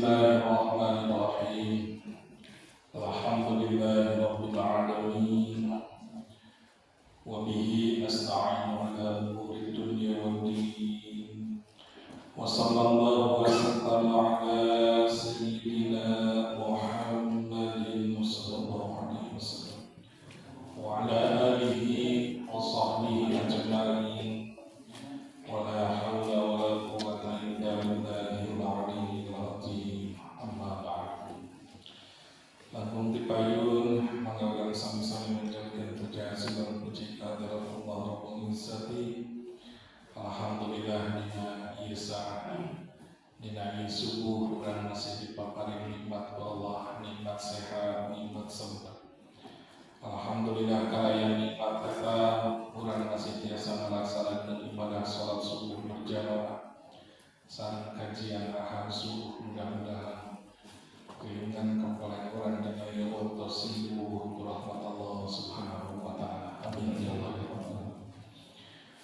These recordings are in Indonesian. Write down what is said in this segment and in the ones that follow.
Bismillahirrahmanirrahim. Alhamdulillahi rabbil alamin. Wa bihi nasta'inu ala umuri dunya waddin. Wa sallallahu wa sallama ala sayyidina Muhammadin sallallahu alaihi wasallam wa ala alihi wa sahbihi ajma'in. Wa la hawla wa la quwwata illa billahil aliyyil azim. Amma ba'd. Lakum tipayun manggakan sami-sami menjadikan puja dan puji kehadirat Allah Rabbul Izzati. Alhamdulillah dina Isa dina subuh urang masih dipaparin nikmat Allah, nikmat sehat, nikmat sempat. Alhamdulillah kalayan nikmat eta urang masih biasa melaksanakan ibadah salat subuh berjamaah. Sareng kajian ahad subuh mudah-mudahan keinginan kepala orang dan ayat Allah sibuh rahmat Allah subhanahu wa ta'ala. Amin ya Allah.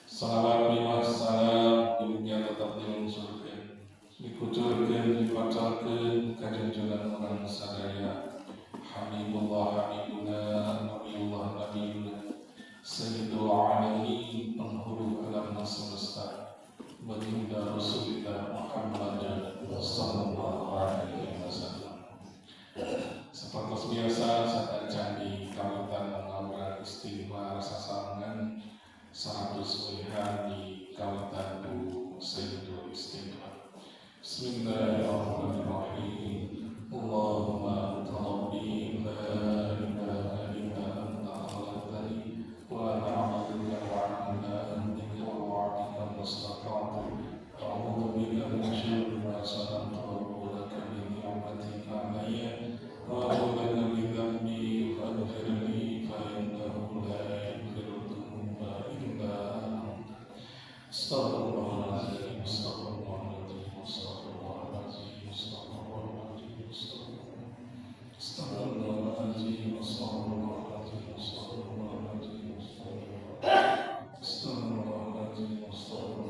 Salawat wa salam dunia tetap diunsurkan, dikucurkan, dibacakan kajunjunan orang sadaya. Hamidullah Hamidullah Nabiullah Nabiullah Sayyidul Alamin penghulu alam semesta baginda Rasulullah Muhammad sallallahu alaihi wasallam. Seperti biasa saat candi kawitan mengawalan istighfar sasangan 100 wihar di kawitan bu Sayyidul Istighfar. Bismillahirrahmanirrahim. Allahumma rabbi la ilaha illa anta khalaqtani wa ana 'abduka wa ana abduka wa 'abduka mustaqim. A'udzu bika min syarri ma sana'tu wa laka min ni'matika 'alayya wa a'udzu bi dhanbi faghfirli fa innahu la yaghfiru dhunuba illa anta. Astaghfirullahaladzim, astaghfirullahaladzim, astaghfirullahaladzim, astaghfirullahaladzim, astaghfirullahaladzim, astaghfirullahaladzim, astaghfirullahaladzim, astaghfirullahaladzim, astaghfirullahaladzim, astaghfirullahaladzim, astaghfirullahaladzim, sallallahu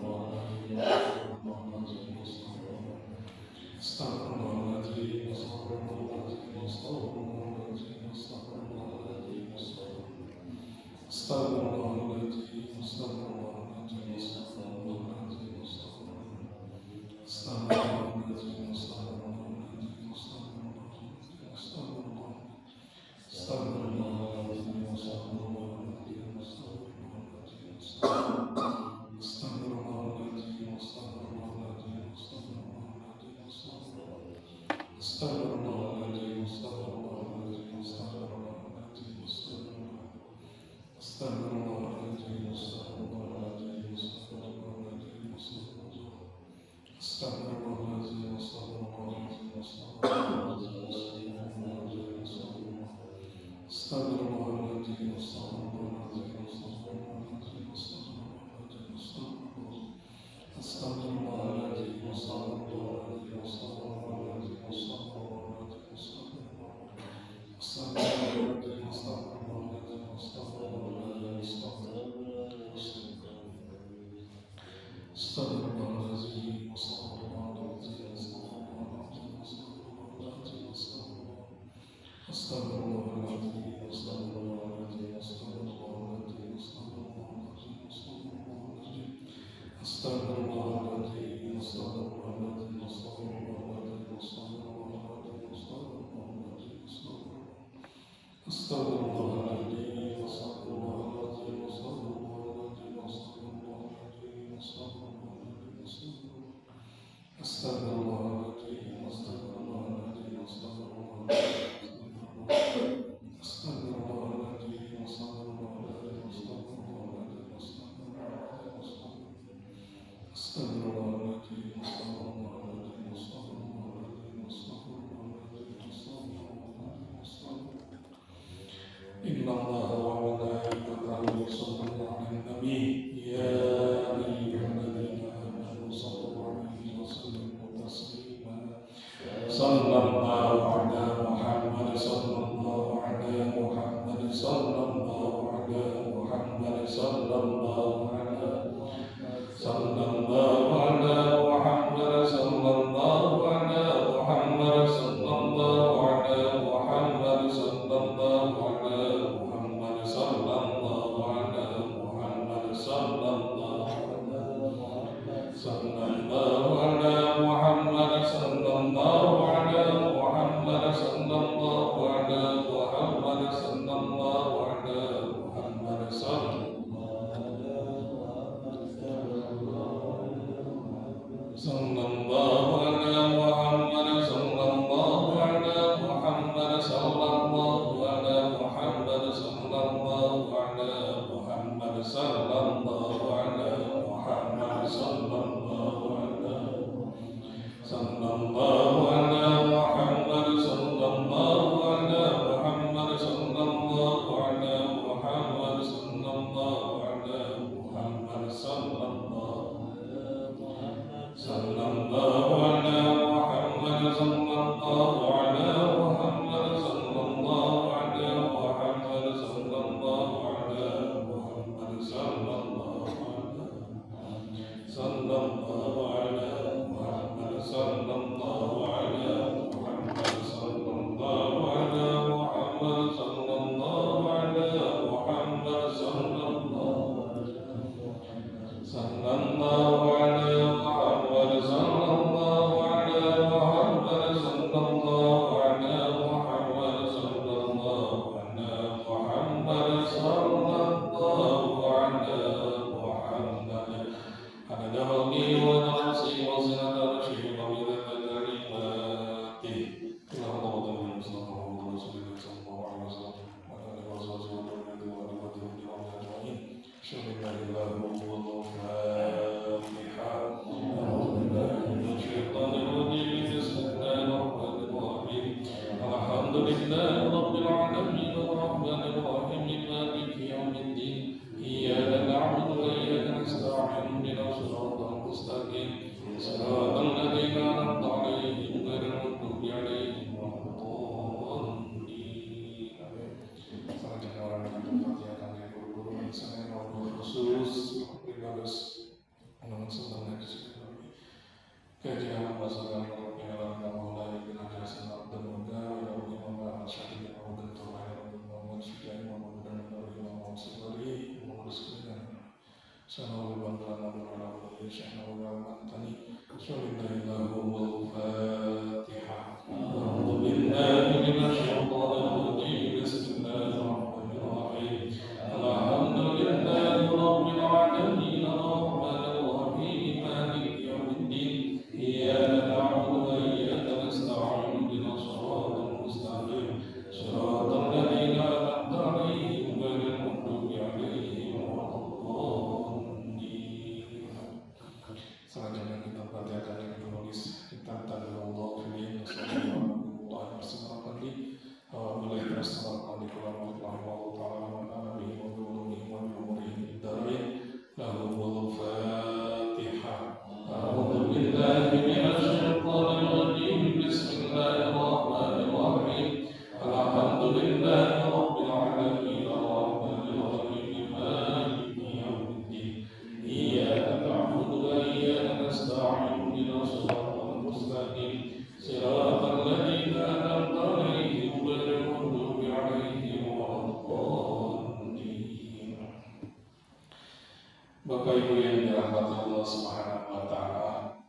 Bapak Ibu yang dirahmati Allah Subhanahu wa taala,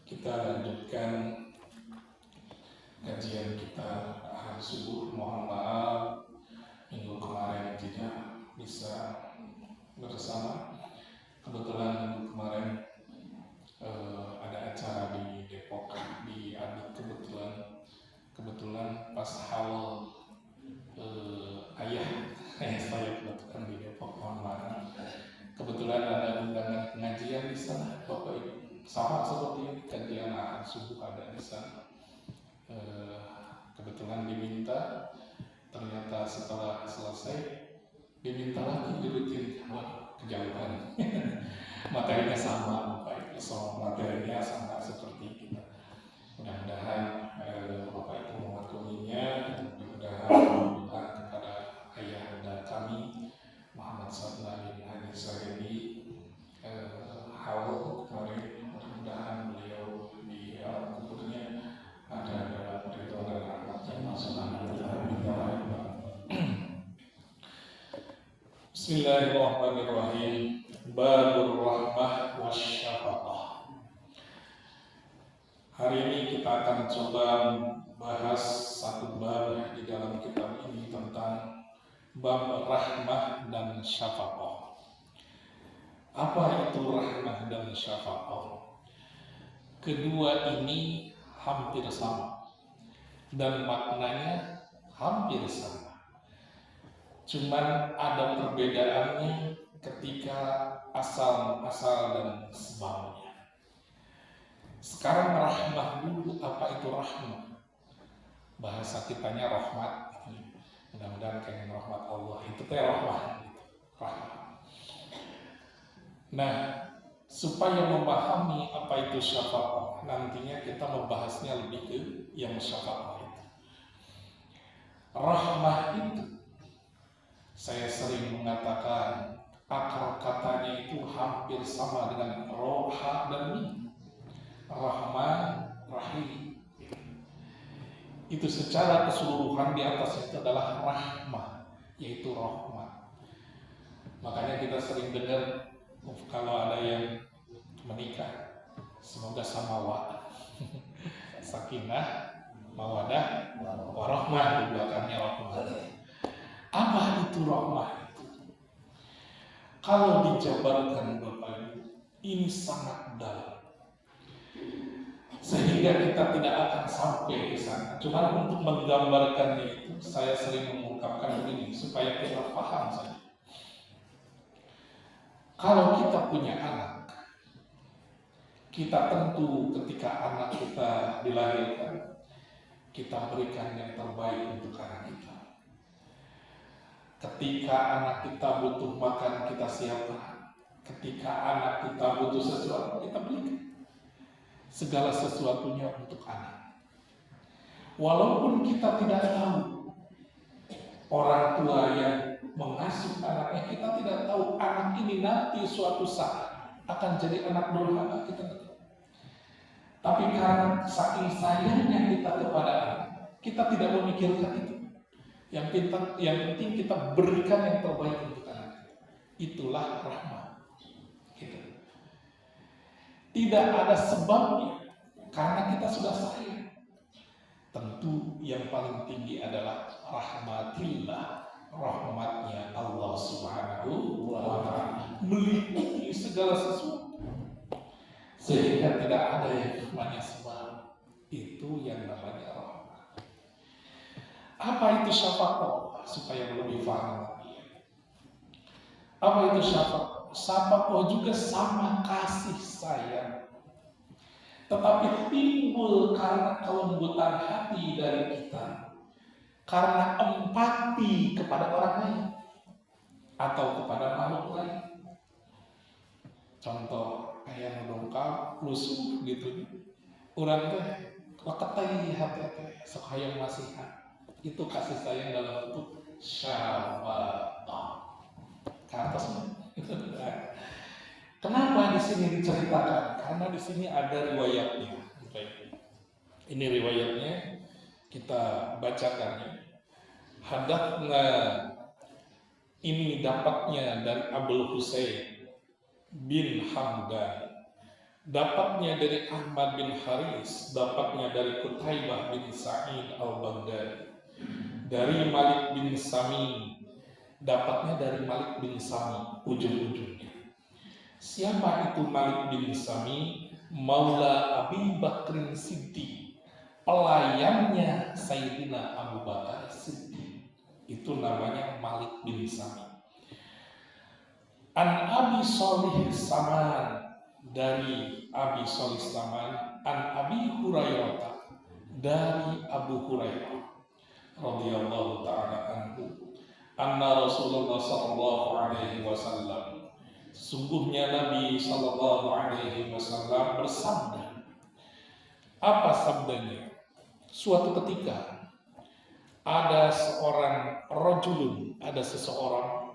kita lanjutkan kajian kita hari subuh. Mohon maaf minggu kemarin tidak bisa bersama. Kebetulan minggu kemarin ada acara di Depok di Adik, kebetulan pas haul ayah saya kebetulan di Depok. Mohon maaf. Kebetulan ada undangan pengajian di sana, Bapak Ibu. Sama seperti ini, kajian ahad subuh ada di sana. Kebetulan diminta, ternyata setelah selesai diminta lagi dirutin. Wah, kejauhan. Materinya sama, Bapak Ibu. So, materinya sama seperti kita. Mudah-mudahan Bapak Ibu memakluminya, mudah-mudahan kepada ayahanda kami Muhammad Sallallahu Alaihi Wasallam haul kemarin, mudah-mudahan beliau di alam kuburnya ada dalam ridho dan rahmatnya Subhanahu wa ta'ala. Bismillahirrahmanirrahim. Babur rahmah wasyafaqah. Hari ini kita akan coba bahas satu bab di dalam kitab ini tentang bab rahmah dan syafaqah. Apa itu rahmah dan syafaqah? kedua ini hampir sama dan maknanya hampir sama. Cuman ada perbedaannya ketika asal dan sebabnya. Sekarang rahmah dulu. Apa itu rahmah? Bahasa kitanya rahmat. Mudah-mudahan kayak rahmat Allah. Itu teh rahmah. Rahmah. Nah, supaya memahami apa itu syafaat, nantinya kita membahasnya lebih ke yang syafaat itu. Rahmah itu, saya sering mengatakan akar katanya itu hampir sama dengan roha dan mim. Rahman, Rahim. Itu secara keseluruhan di atas itu adalah rahmah, yaitu rahmat. Makanya kita sering dengar kalau ada yang menikah, semoga samawa, sakinah, mawadah, warahmah, di belakangnya rahmah. Apa itu rahmah itu? Kalau dijabarkan Bapak Ibu, ini sangat dalam. Sehingga kita tidak akan sampai ke sana. Cuma untuk menggambarkannya itu, saya sering mengungkapkan begini supaya kita paham saja. Kalau kita punya anak, kita tentu ketika anak kita dilahirkan, kita berikan yang terbaik untuk anak kita. Ketika anak kita butuh makan, kita siapkan. Ketika anak kita butuh sesuatu, kita belikan. Segala sesuatunya untuk anak. Walaupun kita tidak tahu orang tua yang mengasuh anaknya, kita tidak tahu anak ini nanti suatu saat akan jadi anak durhaka, kita tidak tahu. Tapi karena saking sayangnya kita kepada anak, kita tidak memikirkan itu. Yang penting kita berikan yang terbaik untuk anak. Itulah rahmat. Gitu. Tidak ada sebabnya, karena kita sudah sayang. Tentu yang paling tinggi adalah rahmatillah, rahmatnya Allah Subhanahu wa Ta'ala, meliputi segala sesuatu, sehingga tidak ada yang namanya sebab. Itu yang namanya rahmat. Apa itu syafaat? Supaya lebih paham. Apa itu syafaat? Syafaat juga sama kasih sayang, tetapi timbul karena kelembutan hati dari kita, karena empati kepada orang lain atau kepada makhluk lain. Contoh kayak dongkap lusuh gitu, orang teh leketai hati teh sok hayang masihan. Itu kasih sayang dalam bentuk syafaat. Karena kenapa di sini diceritakan? Karena di sini ada riwayatnya. Ini riwayatnya, kita bacakan. Hadatsna, ini dapatnya dari Abul Husain bin Hamdan, dapatnya dari Ahmad bin Haris, dapatnya dari Qutaibah bin Sa'id al-Baghdadi, dari Malik bin Sami, dapatnya dari Malik bin Sami, ujung-ujungnya. Siapa itu Malik bin Sami? Maula Abi Bakrin Siddiq, pelayannya Sayyidina Abu Bakar Siddiq. Itu namanya Malik bin Sami. An Abi Sholih Saman, dari Abi Sholih Saman. An Abi Hurairah, dari Abu Hurairah radhiyallahu ta'ala anhu, anna Rasulullah sallallahu alaihi wasallam, sungguhnya Nabi sallallahu alaihi wasallam bersabda. Apa sabdanya? Suatu ketika ada seorang rajulun, ada seseorang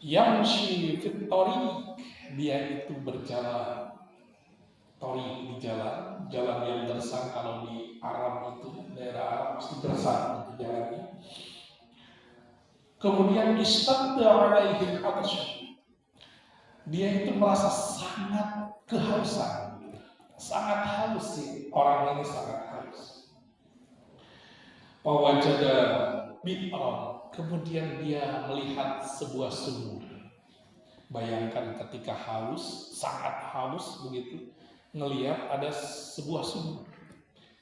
yamshi fit tariq, dia itu berjalan tariq, di jalan yang gersang. Kalau di Arab itu, daerah Arab pasti gersang itu jalannya. Kemudian istadda alaihi al-'atash, dia itu merasa sangat kehausan, sangat haus sih, orang ini sangat haus. Fawajada bi'ran, kemudian dia melihat sebuah sumur. Bayangkan ketika haus, sangat haus begitu, ngelihat ada sebuah sumur.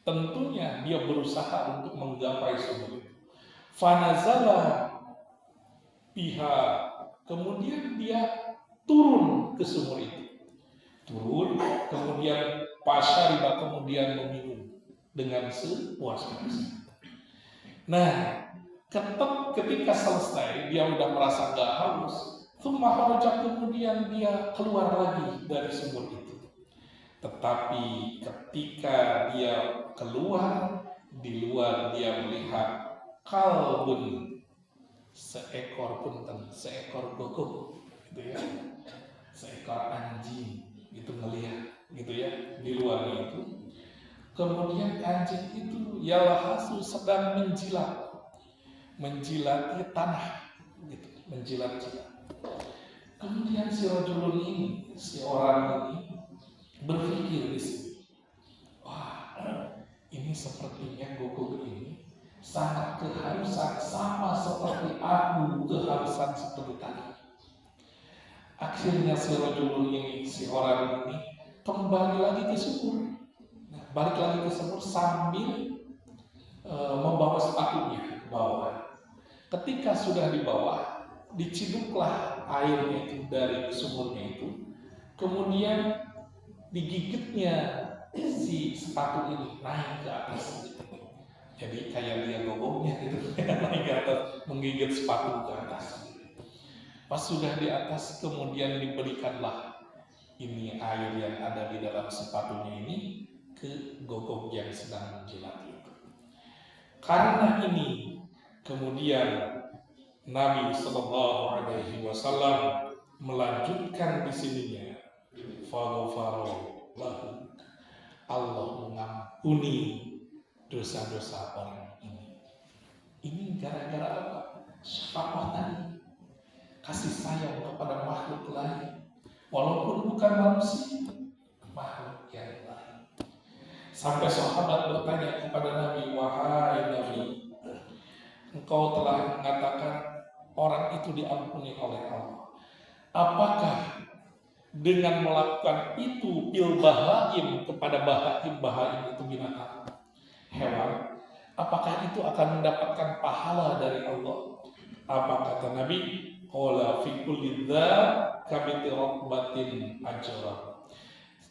Tentunya dia berusaha untuk menggapai sumur itu. Fanazala biha, kemudian dia turun ke sumur itu. Turun, kemudian pasyariba, kemudian meminum dengan sepuas-puasnya. Nah, ketika selesai, dia udah merasa gak haus. Tsumma kharaja, kemudian dia keluar lagi dari sumur itu. Tetapi ketika dia keluar, di luar dia melihat kalbun, seekor punten, seekor gogok, gitu ya, seekor anjing, gitu ngelihat, gitu ya, di luar itu. Kemudian anjing itu yalhasu, sedang menjilati tanah, gitu, menjilat-jilat. Kemudian si rajulun ini, si orang ini berpikir di sini, wah, ini sepertinya gogok ini sangat kehausan, sama seperti aku kehausan seperti tadi. Akhirnya si rajulun ini, si orang ini kembali lagi ke sumur. Nah, balik lagi ke sumur sambil membawa sepatunya ke bawah. Ketika sudah di bawah, diciduklah airnya itu dari sumurnya itu, kemudian digigitnya si sepatu ini naik ke atas. Jadi kayak dia gogoknya gitu, naik ke atas, menggigit sepatu ke atas. Pas sudah di atas, kemudian diberikanlah ini air yang ada di dalam sepatunya ini ke gogok yang sedang menjilat itu. Karena ini, kemudian Nabi Sallallahu Alaihi Wasallam melanjutkan di sininya, faghfaro lahu, Allah mengampuni dosa-dosa orang ini. Ini gara-gara apa? Syafaqah tadi, kasih sayang kepada makhluk lain, walaupun bukan manusia, makhluk yang lain. Sampai sahabat bertanya kepada Nabi, wahai Nabi, engkau telah mengatakan orang itu diampuni oleh Allah. Apakah dengan melakukan itu bil bahaim, kepada bahaim itu binatang, hewan, apakah itu akan mendapatkan pahala dari Allah? Apa kata Nabi? Qala fi kulli dzat kabiti rabbatin ajra.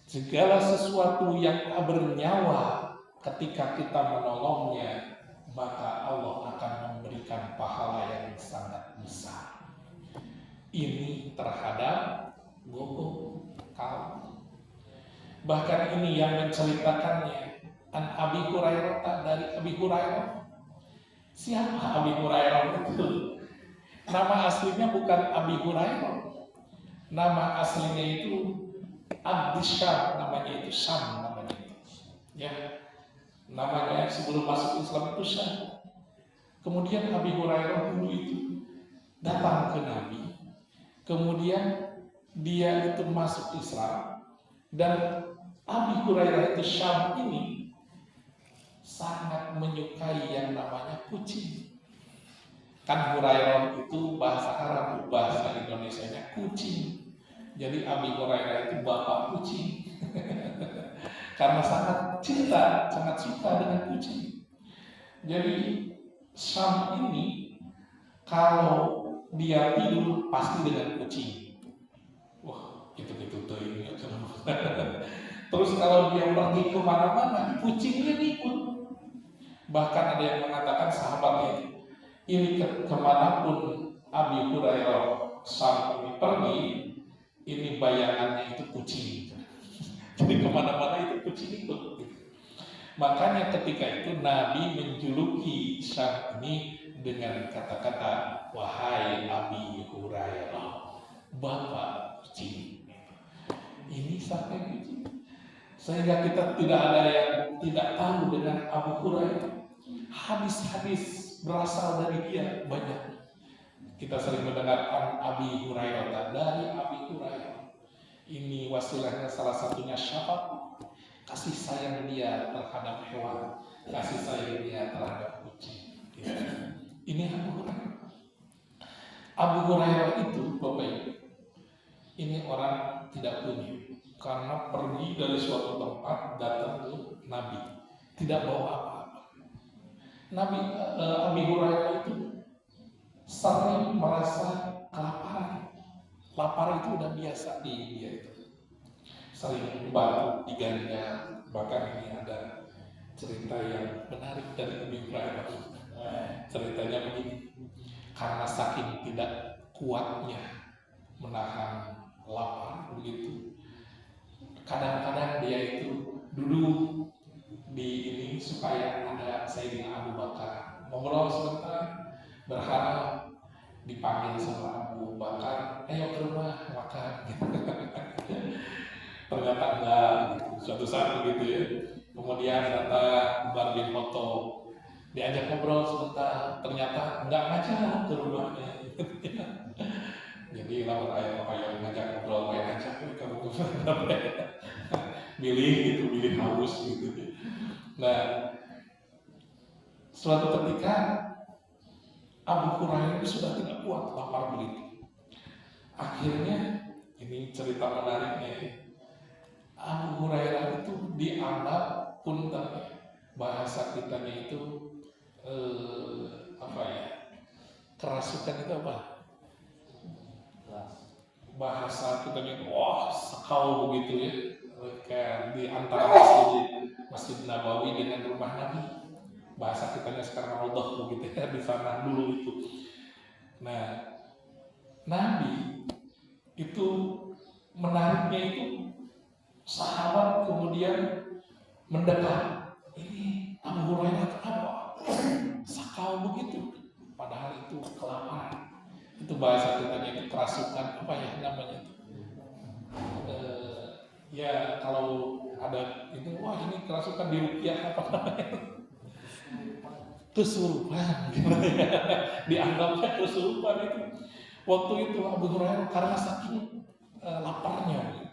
Segala sesuatu yang bernyawa, ketika kita menolongnya, maka Allah akan memberikan pahala yang sangat besar. Ini terhadap gogok kalbu. Bahkan ini yang menceritakannya an Abi Hurairah, dari Abi Hurairah. Siapa Abi Hurairah itu? Nama aslinya bukan Abi Hurairah. Nama aslinya itu Abdisyam, namanya itu Syam, namanya itu. Ya, namanya sebelum masuk Islam itu Syam. Kemudian Abi Hurairah dulu itu datang ke Nabi. Kemudian dia itu masuk Islam, dan Abi Hurairah itu Syam ini sangat menyukai yang namanya kucing. Kan Hurairah itu bahasa Arab, bahasa Indonesianya kucing. Jadi Abi Hurairah itu bapak kucing. Karena sangat cinta, sangat suka dengan kucing. Jadi Syam ini kalau dia tidur pasti dengan kucing. Wah, gitu-gitu tuh ini. Terus kalau dia pergi kemana-mana, kucingnya ikut. Bahkan ada yang mengatakan sahabatnya ini kemanapun Abi Hurairah Syam ini pergi, ini bayangannya itu kucing. Jadi kemana-mana itu kucing ikut. Makanya ketika itu Nabi menjuluki Syam ini dengan kata-kata, wahai Abi Hurairah, bapak kucing. Ini sampai kucing. Sehingga kita tidak ada yang tidak tahu dengan Abu Hurairah. Hadis-hadis berasal dari dia banyak. Kita sering mendengarkan Abi Hurairah, dari Abi Hurairah. Ini wasilahnya salah satunya syafaat, kasih sayang dia terhadap hewan, kasih sayang dia terhadap kucing. Ini Abu Hurairah. Abu Hurairah itu, Bapak Ibu, ini orang tidak punya. karena pergi dari suatu tempat datang ke Nabi, tidak bawa apa-apa. Nabi Abi Hurairah itu sering merasa kelaparan. Lapar itu udah biasa di dia itu. Sering baru diganya. Bahkan ini ada cerita yang menarik dari Abi Hurairah. Ceritanya begini, karena saking tidak kuatnya menahan lapar begitu, kadang-kadang dia itu duduk di ini supaya ada Sayyidina Abu Bakar ngobrol sebentar, berharap dipanggil sama Abu Bakar, ayo ke rumah makan gitu. Ternyata enggak gitu. Suatu saat begitu ya, kemudian datang Umar bin Khattab, diajak ngobrol sebentar, ternyata enggak ngajak ke rumahnya. Jadi lawan ayam ngajak ngobrol, main ngajak kamu ke mana, pilih haus gitu. Nah, suatu ketika Abu Hurairah itu sudah tidak kuat lapar begitu. Akhirnya ini cerita menariknya. Abu Hurairah itu dianggap punten, bahasa kitanya itu apa ya? Kerasukan itu apa? Bahasa kitanya itu sekau begitu ya. Kayak di antara Masjid Nabawi dengan rumah Nabi. Bahasa kitanya sekarang Allah begitu ya, di sana dulu itu. Nah, Nabi itu menariknya itu sahabat kemudian mendekat. Ini Abu Hurairah apa? Sakau begitu. Padahal itu kelaparan. Itu bahasa kitanya itu kerasukan, apa ya namanya itu? Ya kalau ada itu, ini kerasukan di rupiah apa namanya? Kesurupan, dianggapnya kesurupan itu. Waktu itu Abu Hurairah karena saking laparnya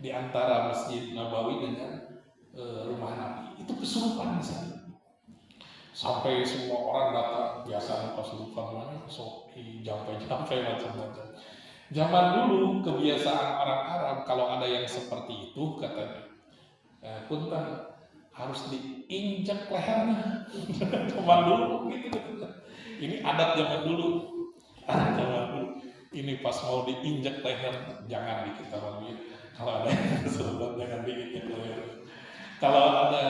di antara Masjid Nabawi dengan rumah Nabi, itu kesurupan di sana. Sampai semua orang datang, biasa kesurupan mana, sopi, jampai macam-macam. Zaman dulu kebiasaan orang Arab kalau ada yang seperti itu katanya, punten harus diinjak lehernya. Zaman dulu gitu. Ini adat zaman dulu. Ini pas mau diinjak leher, jangan di kita lagi. Kalau ada yang kesurupan jangan diinjak leher. Kalau ada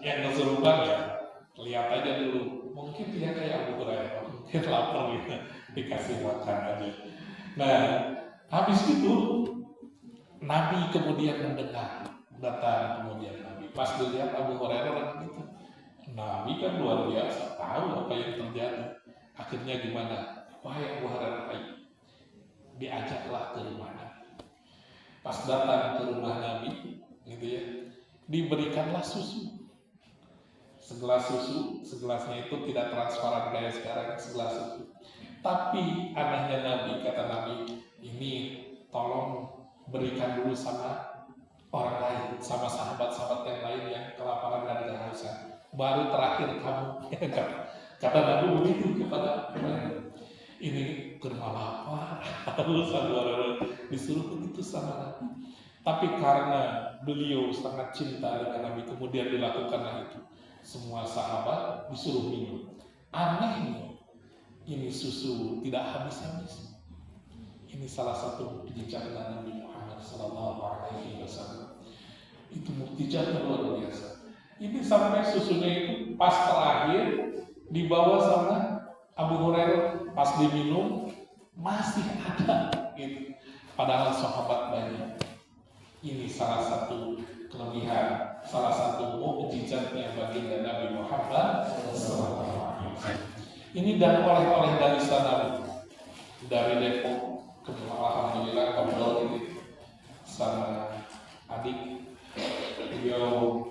yang kesurupan ya lihat aja dulu. Mungkin dia kayak Abu Hurairah, mungkin lapar gitu, dikasih makan aja. Nah, habis itu Nabi kemudian mendengar, datang kemudian Nabi. Pas dilihat Abu Hurairah gitu, Nabi kan luar biasa, tahu apa yang terjadi. Akhirnya gimana? Wahai Abu Hurairah, diajaklah ke rumah Nabi. Pas datang ke rumah Nabi, gitu ya, diberikanlah susu. Segelas susu, segelasnya itu tidak transparan kayak sekarang, segelas susu. Tapi anehnya Nabi, kata Nabi, ini tolong berikan dulu sama orang lain, sama sahabat-sahabat yang lain yang kelaparan dan kehausan. Baru terakhir kamu. Kata Nabi begitu kepada mereka. Ini kurma lapar, harus disuruh begitu sama Nabi. Tapi karena beliau sangat cinta dengan Nabi, kemudian dilakukanlah itu. Semua sahabat disuruh minum. Anehnya, ini susu tidak habis-habis. Ini salah satu mukjizat Nabi Muhammad SAW. Itu mukjizat luar biasa. Ini sampai susunya itu pas terakhir dibawa sama Abu Hurairah, pas diminum masih ada gitu. Padahal sahabat banyak. Ini salah satu kelebihan, salah satu mukjizatnya baginda Nabi Muhammad SAW. Ini dan oleh-oleh dari sana, dari Depok, alhamdulillah ngobrol ini sama adik, beliau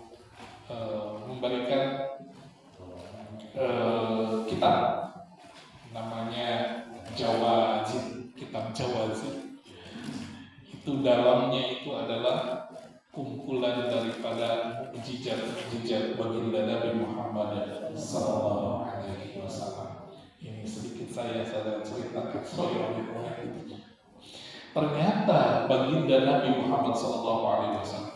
memberikan kitab namanya Jawazin, kitab Jawazin. Itu dalamnya itu adalah kumpulan daripada mukjizat baginda Nabi Muhammad sallallahu alaihi wasallam. Ini sedikit saya ceritakan soal itu. Ternyata baginda Nabi Muhammad SAW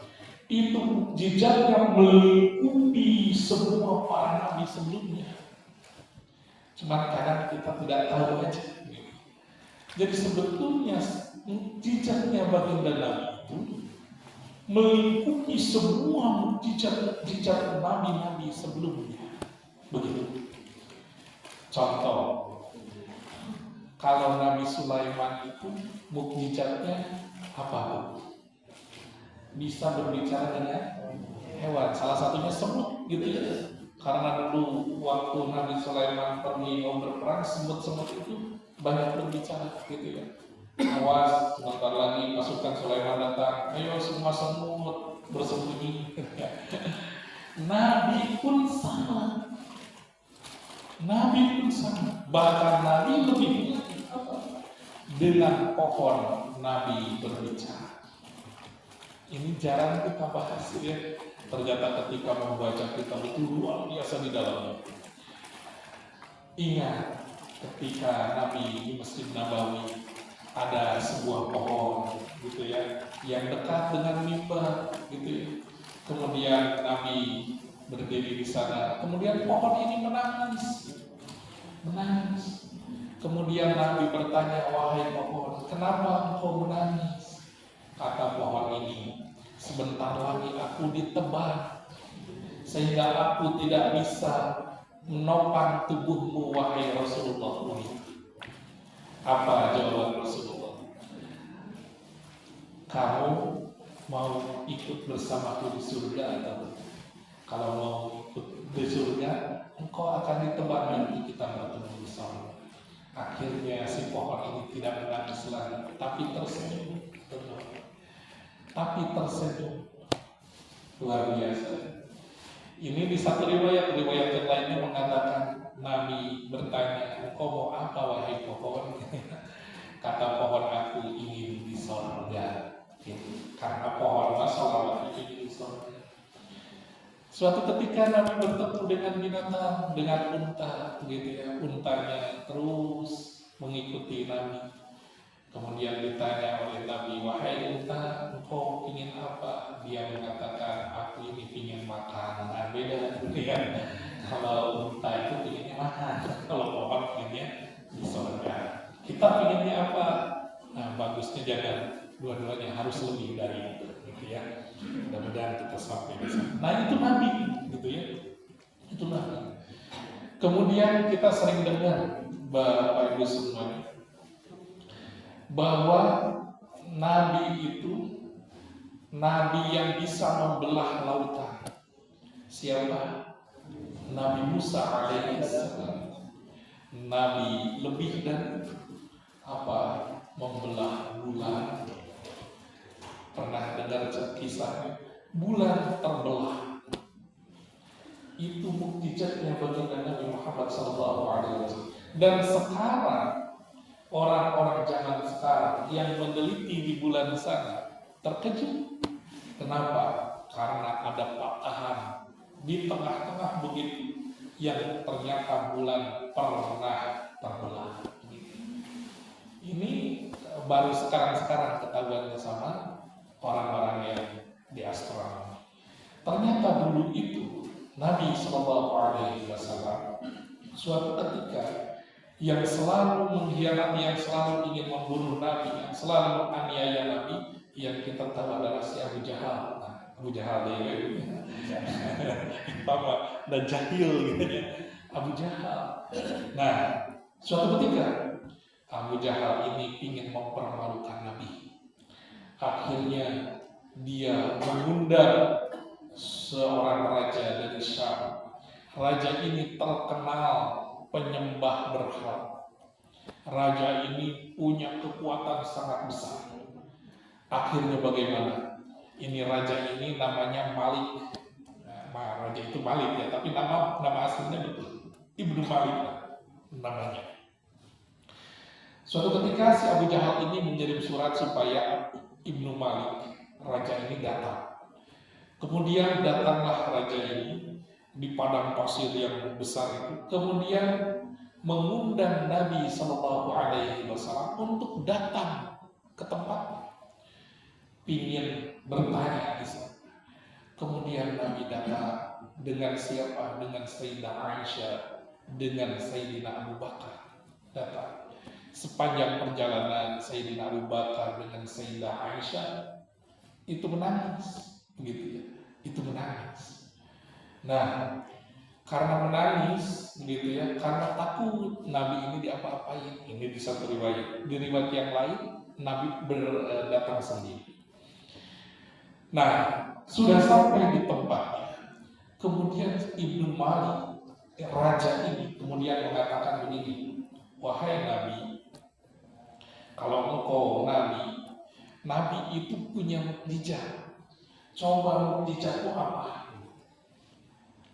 itu jejaknya melingkupi semua para nabi sebelumnya. Cuma kadang kita tidak tahu aja. Jadi sebetulnya jejaknya baginda Nabi itu melingkupi semua mukjizat nabi-nabi sebelumnya. Begitu. Contoh, kalau Nabi Sulaiman itu mukjizatnya apa? Bisa berbicara dengan hewan. Salah satunya semut, gitu ya. Karena dulu waktu Nabi Sulaiman pergi mau berperang, semut-semut itu banyak berbicara, gitu ya. Awas, sebentar lagi pasukan Sulaiman datang. Ayo semua semut bersembunyi. Nabi pun sama. Bahkan Nabi lebih dengan pohon Nabi berbicara. Ini jarang kita bahas ya. Ternyata ketika membaca kitab itu luar biasa di dalamnya. Ingat ketika Nabi di Masjid Nabawi ada sebuah pohon gitu ya, yang dekat dengan mimbar gitu ya. Kemudian Nabi berdiri di sana. Kemudian pohon ini menangis. Kemudian Nabi bertanya, wahai pohon, kenapa engkau menangis? Kata pohon ini, sebentar lagi aku ditebang, sehingga aku tidak bisa menopang tubuhmu, wahai Rasulullah. Apa jawaban Rasulullah? Kamu mau ikut bersamaku di surga atau kalau mau ikut di surga, engkau akan ditebang nanti kita bertemu di sana. Akhirnya si pohon ini tidak menangis lagi, tapi tersenyum. Luar biasa. Ini di satu riwayat yang lainnya mengatakan Nabi bertanya, engkau mau apa wahai pohon? Kata pohon, aku ingin di surga. Karena pohon masalah ingin di surga. Suatu ketika Nabi bertemu dengan binatang, dengan unta, gitu ya. Untanya terus mengikuti Nabi. Kemudian ditanya oleh Nabi, wahai unta, engkau ingin apa? Dia mengatakan, aku ini ingin makan. Nah, beda ya. Kalau unta itu inginnya makan, kalau pohon inginnya di surga. Kita inginnya apa? Nah, bagusnya jangan dua-duanya, harus lebih dari itu, gitu ya. Mudah-mudahan kita sampai di sana. Nah, itu Nabi, gitu ya. Itu Nabi. Kemudian kita sering dengar, Bapak Ibu semuanya, bahwa Nabi itu Nabi yang bisa membelah lautan. Siapa? Nabi Musa alaihissalam. Nabi lebih dan apa? Membelah bulan. Pernah dengar kisahnya? Bulan terbelah. Itu mukjizatnya baginda Nabi Muhammad SAW. Dan sekarang orang-orang zaman sekarang yang meneliti di bulan sana terkejut. Kenapa? Karena ada patahan di tengah-tengah begitu yang ternyata bulan pernah terbelah. Ini baru sekarang ketahuannya sama orang-orang yang di astronomi. Ternyata dulu itu Nabi SAW suatu ketika yang selalu mengkhianati, yang selalu ingin membunuh Nabi, yang selalu menganiaya Nabi, yang kita tahu adalah si Abu Jahal. Nah, Abu Jahal dia pertama dan jahil gitu ya. Abu Jahal. Nah, suatu ketika Abu Jahal ini ingin mempermalukan Nabi. Akhirnya dia mengundang seorang raja dari Syam. Raja ini terkenal penyembah berhala. Raja ini punya kekuatan sangat besar. Akhirnya bagaimana? Ini raja ini namanya Malik. Nah, raja itu Malik ya, tapi nama aslinya betul Ibnu Malik namanya. Suatu ketika si Abu Jahal ini mengirim surat supaya Ibnu Malik, raja ini datang. Kemudian datanglah raja ini di padang pasir yang besar itu. Kemudian mengundang Nabi SAW untuk datang ke tempat, ingin bertanya di sana. Kemudian Nabi datang dengan siapa? Dengan Sayyidah Aisyah, dengan Sayyidina Abu Bakar datang. Sepanjang perjalanan Sayyidina Abu Bakar dengan Sayyidah Aisyah itu menangis, begitu ya, itu menangis. Nah, karena menangis, begitu ya, karena takut Nabi ini diapa-apain. Ini di satu riwayat. Di riwayat yang lain, Nabi datang sendiri. Nah, sudah sampai di tempatnya. Kemudian Ibnu Malik, raja ini, kemudian mengatakan begini, wahai Nabi, kalau engkau Nabi itu punya mukjizat. Coba mukjizatmu apa?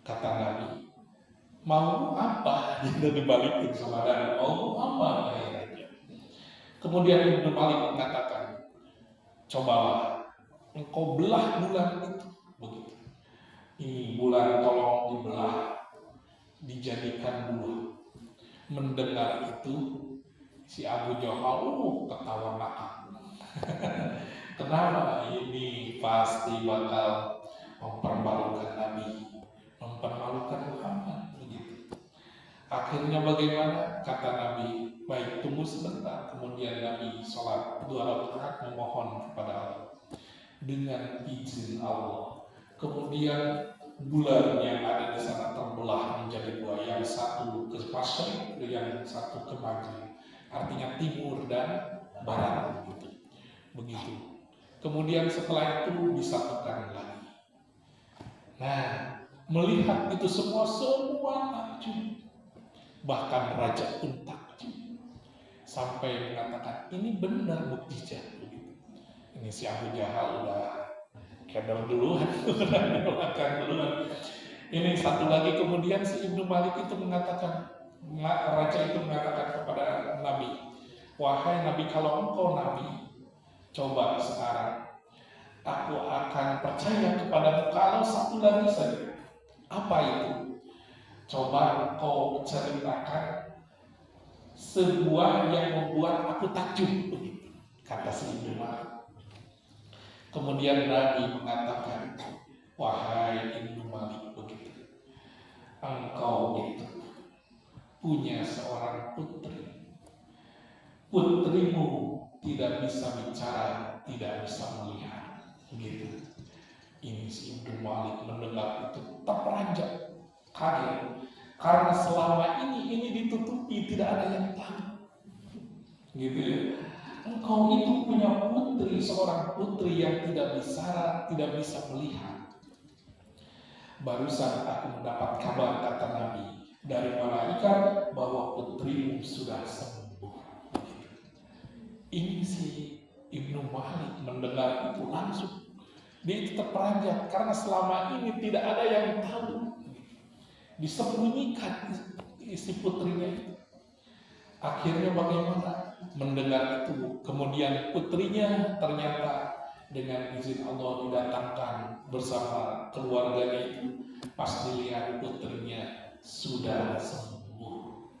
Kata Nabi, mau apa? Dia dibalikin sama Nabi, mau apa? Kemudian Ibnu Malik mengatakan, cobalah engkau belah bulan itu, begitu. Ini bulan tolong dibelah, dijadikan dua. Mendengar itu, si Abu Jahal ketawa ngakak. Kenapa? Ini pasti bakal mempermalukan Nabi, mempermalukan Muhammad, begitu. Akhirnya bagaimana? Kata Nabi, baik, tunggu sebentar. Kemudian Nabi sholat 2 rakaat memohon kepada Allah. Dengan izin Allah, kemudian bulan yang ada di sana terbelah menjadi dua, yang satu ke Masyriq, yang satu ke Maghrib, artinya timur dan barat, begitu. Kemudian setelah itu disatukan lagi. Nah, melihat itu semua takjub, bahkan raja pun takjub sampai mengatakan ini benar mukjizat. Ini si Abu Jahal udah kedal duluan, Ini satu lagi, kemudian si Ibnu Malik itu mengatakan, raja itu mengatakan kepada Nabi, wahai Nabi, kalau engkau Nabi, coba sekarang aku akan percaya kepadamu kalau satu lagi saja. Apa itu? Coba engkau ceritakan sebuah yang membuat aku takjub, kata si Ibnu Malik. Kemudian Nabi mengatakan, wahai Ibnu Malik, begitu, engkau itu punya seorang putri. Putrimu tidak bisa bicara, tidak bisa melihat, begitu. Ini si Ibnu Malik mendengar itu terperanjat, kaget, karena selama ini ditutupi, tidak ada yang tahu, gitu ya. Engkau itu punya putri, seorang putri yang tidak bisa melihat. Barusan aku mendapat kabar, kata Nabi, dari malaikat bahwa putrimu sudah sembuh. Ini si Ibnu Malik mendengar itu langsung. Dia itu terperanjat karena selama ini tidak ada yang tahu. Disembunyikan isi putrinya itu. Akhirnya bagaimana? Mendengar itu, kemudian putrinya ternyata dengan izin Allah didatangkan bersama keluarganya itu. Pas dilihat putrinya sudah sembuh.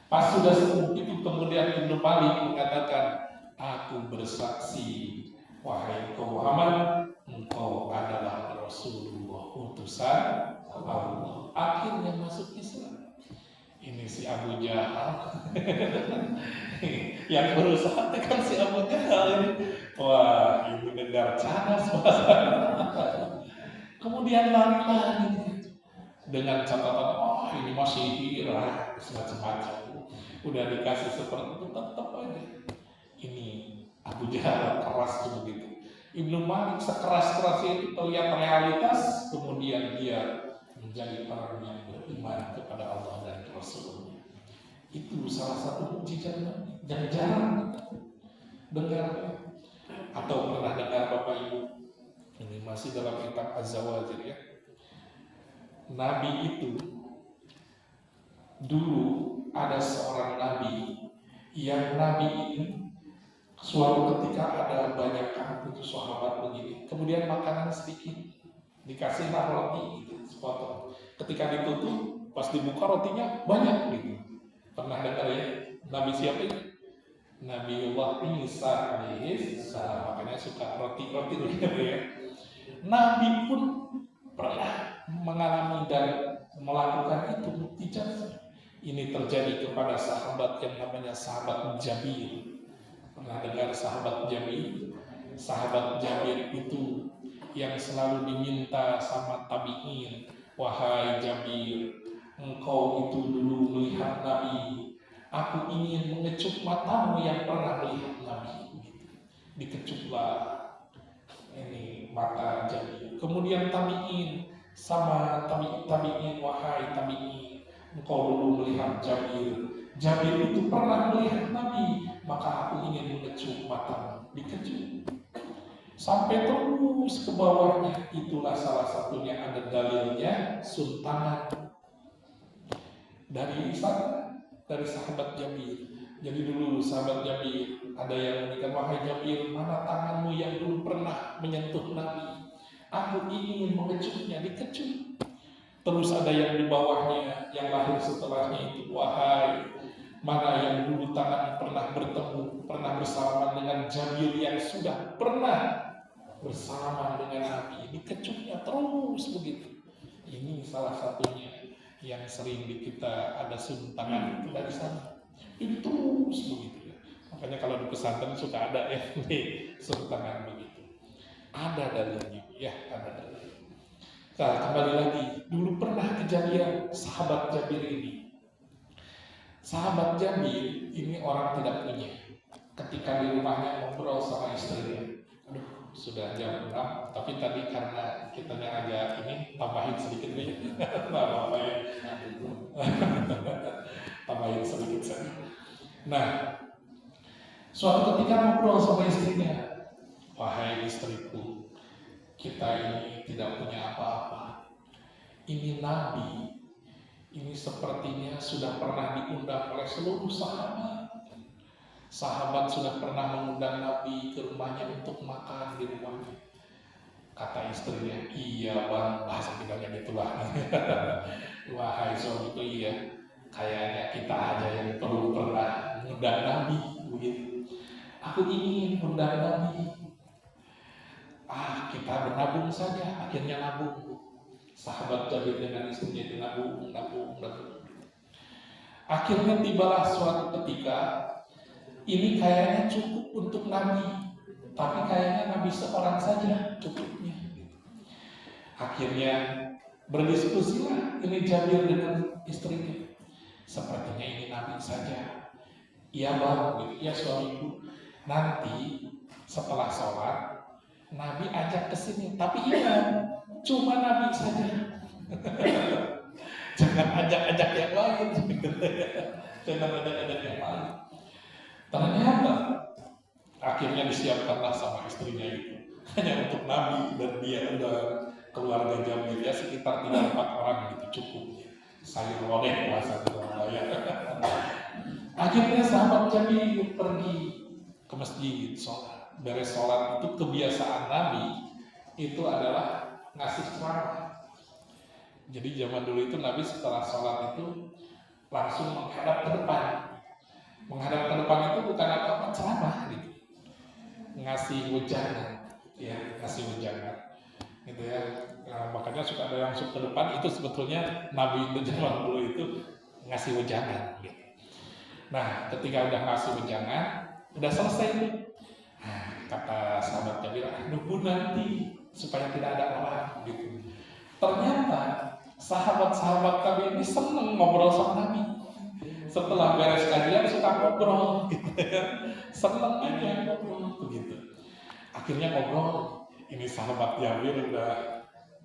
Pas sudah sembuh itu, kemudian Ibnu Malik mengatakan, aku bersaksi, wahai engkau Muhammad, engkau adalah Rasulullah, utusan Allah. Akhirnya masuk Islam. Ini si Abu Jahal yang berusaha tekan si Abu Jahal ini. Wah, ini dengar cadas bahasa. Kemudian lari-lari dengan catatan, oh ini masih hira, semacam-macam. Udah dikasih seperti itu, tetap aja. Ini Abu Jahal keras begitu. Ibnu Malik sekeras-kerasnya itu terlihat realitas, kemudian dia menjadi orang yang beriman kepada Allah dan Rasulnya. Itu salah satu mukjizat yang jarang dengar. Atau pernah dengar Bapak Ibu, ini masih dalam kitab Az-Zawajir ya. Nabi itu dulu ada seorang nabi yang nabi ini suatu ketika ada banyak itu sahabat begini, kemudian makanan sedikit, dikasihlah roti gitu, sepotong. Ketika ditutup, pas dibuka rotinya banyak gitu. Pernah dengar ya? Nabi siapa itu? Nabiullah Isa alaihi salam, makanya suka roti-roti gitu ya. Nabi pun pernah mengalami dan melakukan itu mukjizat. Ini terjadi kepada sahabat yang namanya sahabat Jabir. Pernah dengar sahabat Jabir? Sahabat Jabir itu yang selalu diminta sama tabi'in, wahai Jabir, engkau itu dulu melihat Nabi, aku ingin mengecup matamu yang pernah melihat Nabi. Dikecuplah ini mata Jabir. Kemudian tabi'in sama tabi'in, wahai tabi'in, engkau dulu melihat Jabir. Jabir itu pernah melihat Nabi, maka aku ingin mengecup matamu. Dikecup sampai terus ke bawahnya. Itulah salah satunya, ada dalilnya suntangan dari sana, dari sahabat Jabir. Jadi dulu sahabat Jabir ada yang memberikan, wahai Jabir, mana tanganmu yang dulu pernah menyentuh Nabi? Aku ingin mengecupnya. Dikecup. Terus ada yang di bawahnya, yang lahir setelahnya itu, wahai, mana yang dulu tangan pernah bertemu, pernah bersama dengan Jabir yang sudah pernah bersama dengan Nabi. Dikecupnya terus begitu. Ini salah satunya yang sering di kita ada suntangan itu dari sana. Ini terus begitu ya. Makanya kalau di pesantren suka ada ya suntangan begitu. Ada dalilnya, ya ada dalilnya. Nah, kembali lagi, dulu pernah kejadian sahabat Jabir ini. Sahabat Jabir ini orang tidak punya. Ketika di rumahnya ngobrol sama istrinya, aduh sudah jam 6, tapi tadi karena kita agak ini tambahin sedikit nih, tambahin sedikit saja. Nah, suatu ketika ngobrol sama istrinya, wahai istriku, kita ini tidak punya apa-apa. Ini Nabi, ini sepertinya sudah pernah diundang oleh seluruh sahabat. Sahabat sudah pernah mengundang Nabi ke rumahnya untuk makan di rumahnya. Kata istrinya, iya bang, bahasa tidaknya gitulah. Wahai suamiku, iya, kayaknya kita aja yang perlu pernah mengundang Nabi begitu. Aku ingin mengundang Nabi. Kita bernabung saja. Akhirnya nabung. Sahabat Jabir dengan istrinya itu nabung. Akhirnya tibalah suatu ketika, ini kayaknya cukup untuk Nabi, tapi kayaknya Nabi seorang saja cukupnya. Akhirnya berdiskusilah ini Jabir dengan istrinya. Sepertinya ini Nabi saja. Iya bang, iya suamiku. Nanti setelah sholat Nabi ajak ke sini, tapi ingat, cuma Nabi saja. Jangan ajak-ajak yang lain. Jangan ajak-ajak yang lain. Ternyata akhirnya disiapkanlah sama istrinya itu hanya untuk Nabi dan dia dan keluarga Jabir, ya sekitar 3-4 orang gitu cukupnya. Sayur lodeh puasa di Surabaya. Akhirnya sahabat Jabir pergi ke masjid sholat. Beres sholat itu kebiasaan Nabi itu adalah ngasih ceramah. Jadi zaman dulu itu Nabi setelah sholat itu langsung menghadap ke depan. Menghadap ke depan itu bukan apa-apa, ceramah gitu. Ngasih wejangan, ya ngasih wejangan, gitu ya. Nah, makanya suka ada yang masuk ke depan, itu sebetulnya Nabi itu zaman dulu itu ngasih wejangan. Gitu. Nah, ketika udah ngasih wejangan, udah selesai itu. Nah, kata sahabat Jabir, nunggu nanti supaya tidak ada orang gitu. Ternyata sahabat-sahabat kami ini seneng ngobrol sama Nabi. Setelah beres kajian suka ngobrol gitu ya. Seneng aja ngobrol begitu. Akhirnya ngobrol, ini sahabat Jabir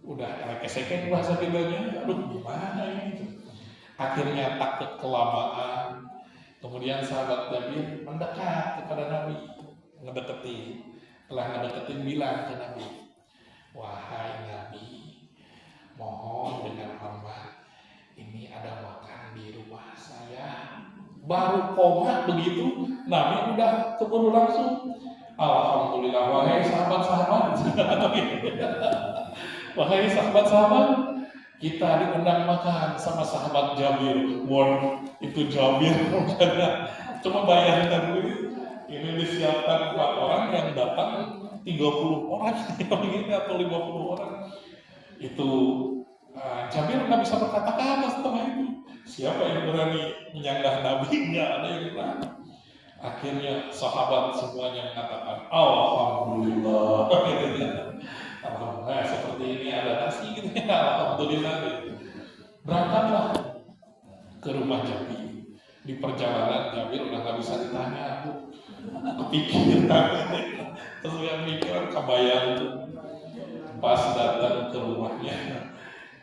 udah elek-esekan bahasa bedanya. Aduh gimana ini? Akhirnya takut kelamaan. Kemudian sahabat Jabir mendekat kepada Nabi, ngedeketin. Setelah ngedeketin bilang ke Nabi, wahai Nabi, mohon dengan hormat, ini ada makan di rumah saya. Baru komat begitu, Nabi udah keburu langsung. Alhamdulillah, wahai sahabat-sahabat. Wahai sahabat-sahabat, kita diundang makan sama sahabat Jabir. Wow, itu Jabir. Cuma bayangkan dulu, Ini disiapkan 4 orang yang datang 30 orang ini atau 50 orang. Itu Jabir nggak bisa berkata-kata setelah itu. Siapa yang berani menyanggah Nabi? Nggak ada yang berani. Akhirnya sahabat semuanya mengatakan Alhamdulillah. Alhamdulillah, seperti ini ada nasi gitu ya. Alhamdulillah gitu. Berangkatlah ke rumah Jabir. Di perjalanan Jabir udah nggak bisa ditanya, aku kepikiran. Terus yang pikiran kebayang tuh. Pas datang ke rumahnya,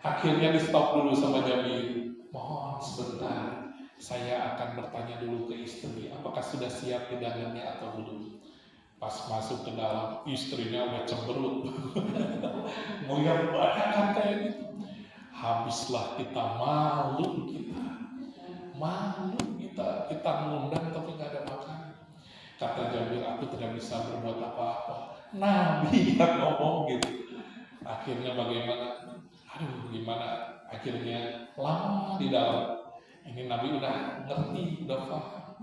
akhirnya di stop dulu sama Jabir. Mohon sebentar, saya akan bertanya dulu ke istri, apakah sudah siap hidangannya atau belum. Pas masuk ke dalam, istrinya udah cemberut. Mau yang banyak kan kayak gitu. Habislah kita malu kita mengundang tapi nggak ada makan. Kata Jabir, aku tidak bisa berbuat apa-apa. Nabi yang ngomong gitu. Akhirnya bagaimana? Gimana? Akhirnya lama di dalam. Ini Nabi udah ngerti, udah paham.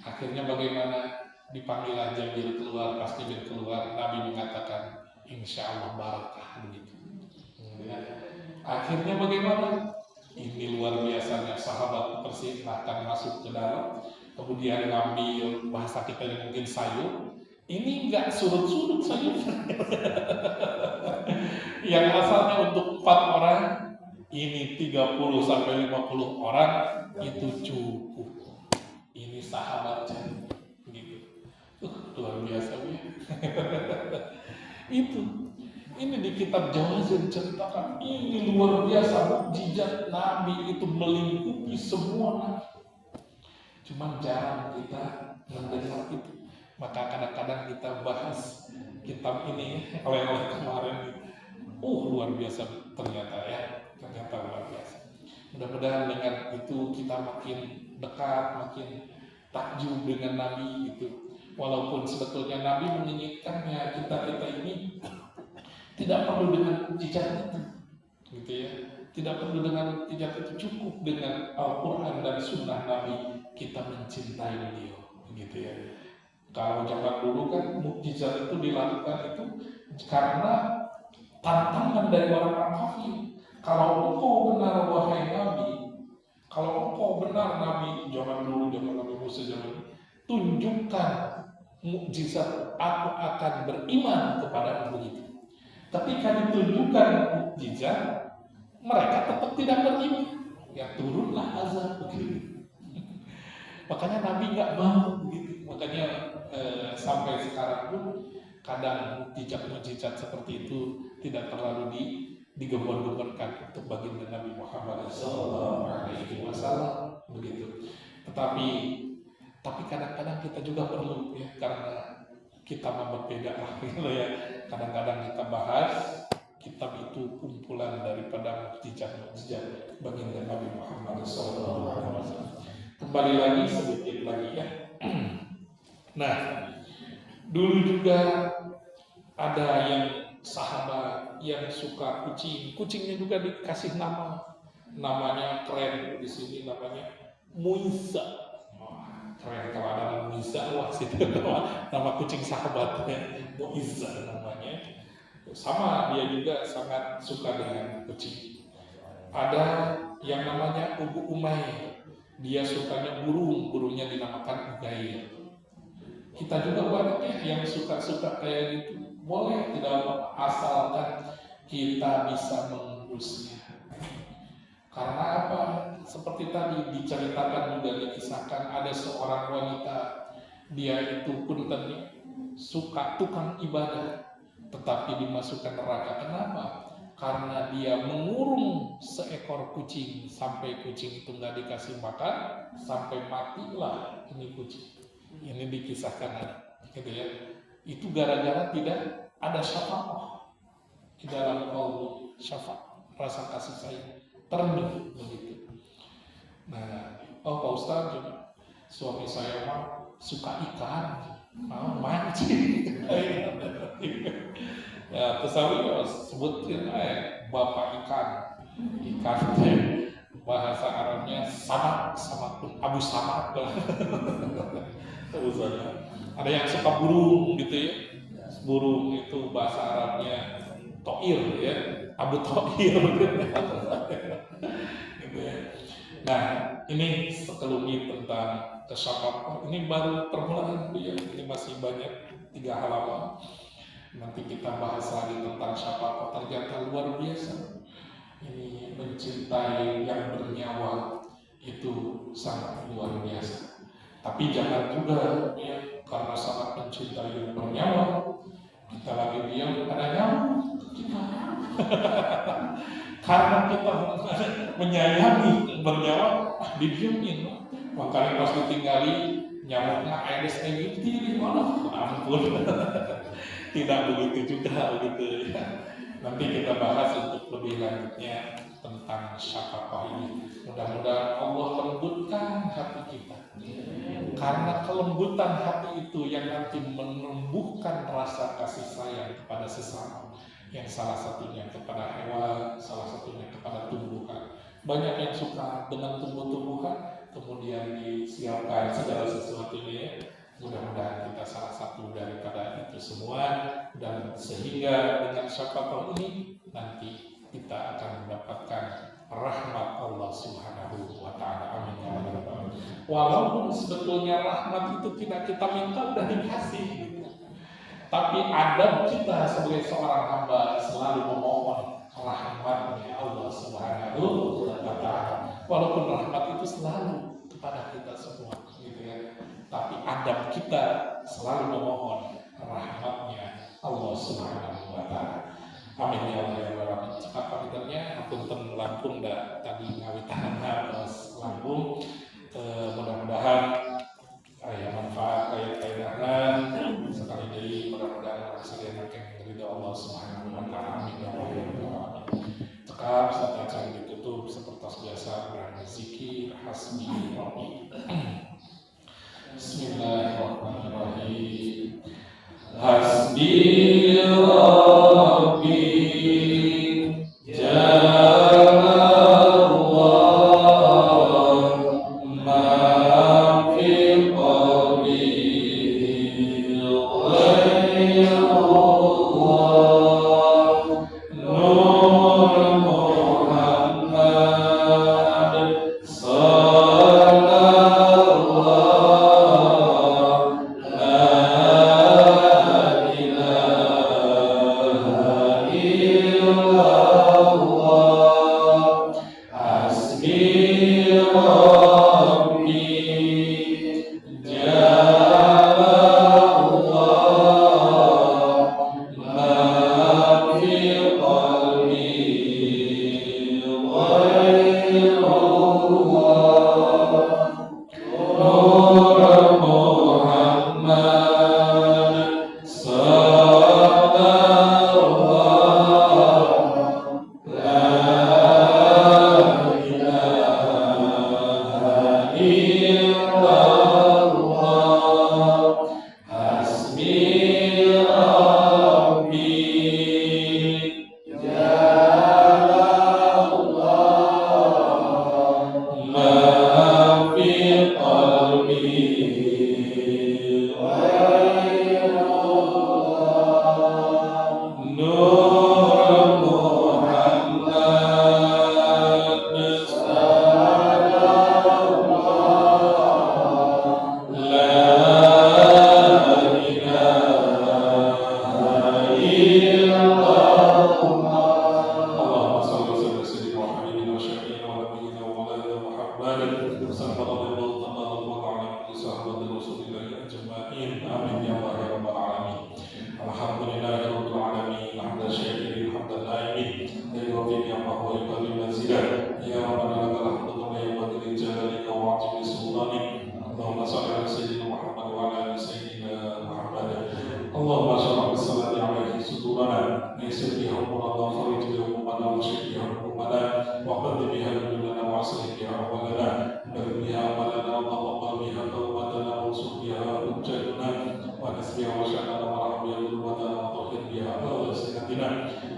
Akhirnya bagaimana? Dipanggil Jabir keluar. Pas Jabir keluar, Nabi mengatakan, insya Allah barakah begitu. Akhirnya bagaimana? Ini luar biasanya sahabat persilahkan masuk ke dalam. Kemudian ngambil bahasa kita yang mungkin sayur. Ini enggak surut-surut sayur. Yang asalnya untuk 4 orang, ini 30 sampai 50 orang itu cukup. Ini sahabat gitu. Luar biasa ya. Ini di kitab Jawazin ceritakan ini luar biasa mukjizat Nabi itu melingkupi semua nabi. Cuman jarang kita mendengar itu. Maka kadang-kadang kita bahas kitab ini oleh kemarin. Luar biasa ternyata ya. Ternyata luar biasa. Mudah-mudahan dengan itu kita makin dekat, makin takjub dengan Nabi itu. Walaupun sebetulnya Nabi menginginkannya kita ini tidak perlu dengan mukjizat itu, gitu ya. Tidak perlu dengan mukjizat itu, cukup dengan Al-Quran dan Sunnah Nabi kita mencintai beliau, gitu ya. Kalau zaman dulu kan mukjizat itu dilakukan itu karena tantangan dari orang kafir. Kalau engkau benar wahai Nabi, kalau engkau benar Nabi zaman dulu, zaman Nabi Musa zaman, tunjukkan mukjizat, aku akan beriman kepada begitu. Ketika ditunjukkan mukjizat, mereka tetap tidak beriman. Ya turunlah azab begitu. Makanya Nabi nggak mau begitu. Makanya sampai sekarang pun kadang mukjizat seperti itu tidak terlalu digembor-gemborkan untuk baginda Nabi Muhammad SAW begitu. Tetapi kadang-kadang kita juga perlu ya, karena kita berbeda lah gitu ya. Kadang-kadang kita bahas kitab itu kumpulan daripada mukjizat baginda Nabi Muhammad SAW. Kembali lagi sedikit lagi ya. Nah, dulu juga ada yang sahabat yang suka kucing. Kucingnya juga dikasih namanya keren di sini, namanya Muiza. Keren kalau ada Muiza, wah situ nama kucing sahabatnya Muiza namanya. Sama dia juga sangat suka dengan kucing. Ada yang namanya Ubu Umair. Dia sukanya burungnya dinamakan Ugair. Kita juga banyak ya yang suka-suka kayak gitu. Boleh, tidak asalkan kita bisa mengurusnya. Karena apa? Seperti tadi diceritakan juga, dikisahkan ada seorang wanita, dia itu punten suka tukang ibadah, tetapi dimasukkan neraka. Kenapa? Karena dia mengurung seekor kucing sampai kucing itu nggak dikasih makan, sampai matilah ini kucing. Ini dikisahkan ada, gitu ya. Itu gara-gara tidak ada syafaat di dalam qalbu, syafaat, rasa kasih sayang terendah begitu. Nah, Pak Ustaz juga suami saya mah suka ikan, mau mancing. Ya, terus saya sebutin bapak ikan bahasa Arabnya sama pun Abu Samad. Abu Samad. Ada yang suka burung gitu ya. Burung itu bahasa Arabnya Toir ya, Abu Toir. Gitu ya. Nah, ini sekelumit tentang tasyaffuq. Ini baru permulaan ya. Ini masih banyak 3 halaman. Nanti kita bahas lagi tentang syafaqah. Ternyata luar biasa. Ini mencintai yang bernyawa itu sangat luar biasa. Tapi jangan juga ya, karena sangat mencintai yang bernyawa, kita lagi diam ada nyamuk kita. Karena kita menyayangi bernyawa, didiamin. Makanya pas ditinggali nyamuknya Aedes aegypti di mana? Ampun. Tidak begitu juga begitu ya. Nanti kita bahas untuk lebih lanjutnya tentang syafaqah ini. Mudah-mudahan Allah lembutkan hati kita. Karena kelembutan hati itu yang nanti menumbuhkan rasa kasih sayang kepada sesama. Yang salah satunya kepada hewan, salah satunya kepada tumbuhan. Banyak yang suka dengan tumbuh-tumbuhan, kemudian disiapkan segala sesuatunya. Mudah-mudahan kita salah satu daripada itu semua, dan sehingga dengan syafaqah ini nanti kita akan mendapatkan rahmat Allah Subhanahu wa taala. Amin ya rabbal alamin. Walaupun sebetulnya rahmat itu tidak kita minta, udah dikasih gitu. Tapi adab kita sebagai seorang hamba selalu memohon rahmatnya Allah Subhanahu wa taala. Walaupun rahmat itu selalu kepada kita semua gitu ya. Tapi adab kita selalu memohon rahmatnya Allah Subhanahu wa taala. Amin ya Allah ya Rabbal. Cepat pamitannya, apunten Lampung dah tadi ngawitan harus Lampung. Mudah-mudahan ya manfaat kaidah-kaidahan sekali lagi, mudah-mudahan sekalian akan ridho Allah Subhanahu wa taala. Amin ya Allah ya Rabbal. Cekap saat acara ditutup seperti biasa dengan zikir hasbi rabbi. Bismillahirrahmanirrahim. Hasbi Rabbi Jalallah ma fi qalbi ghayrullah Nur Muhammad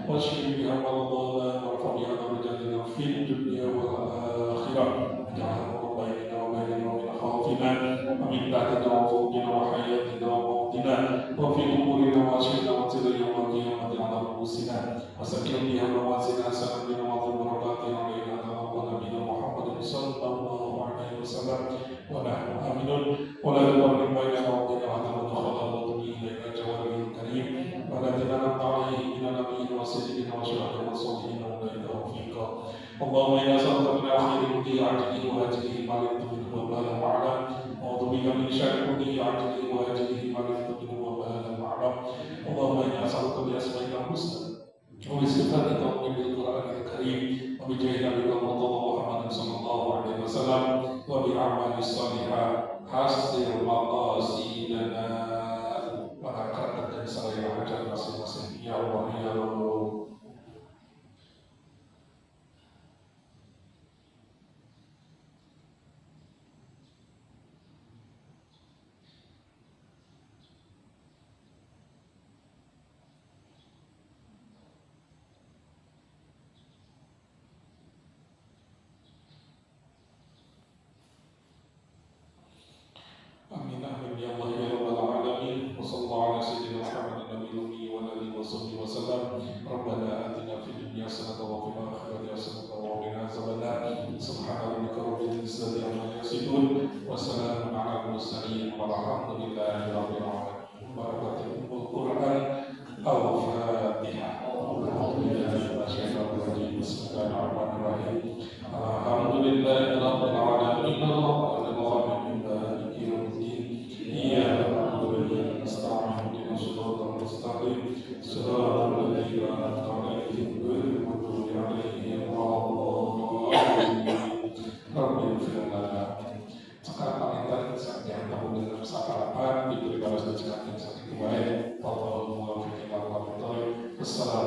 واشف بها مرضانا وارفع بها درجاتنا في الدنيا والآخرة اللهم إنا نسألك من خير كله عاجله وآجله ما علمت منه وما لم أعلم أعوذ بك من شر كله عاجله وآجله ما علمت منه وما لم أعلم اللهم إنا نسألك بأسمائك الحسنى وبصفاتك ومن القرآن الكريم وبجاه نبيك المرتضى محمد صلى الله عليه وسلم وبأعمال الصالحات حسن مقاصدنا ونكرر سريع حجر masing-masing ya Allah ya Allah. Amin amin ya Allah ya Rabbal alamin. Wa sallallahu ala sayyidina Muhammadin nabiyil ummi wa alihi wa sahbihi wa sallam. Rabbana atina fid dunya hasanatan wa fil akhirati hasanatan wa qina adzabannar. Subhana rabbika rabbil izzati amma yasifun wa salamun ala al mursalin walhamdulillahi rabbil alamin. Barakatuhul Quran al-Fatihah. Bismillahirrahmanirrahim. Alhamdulillahi rabbil alamin. Assalamualaikum warahmatullahi wabarakatuh.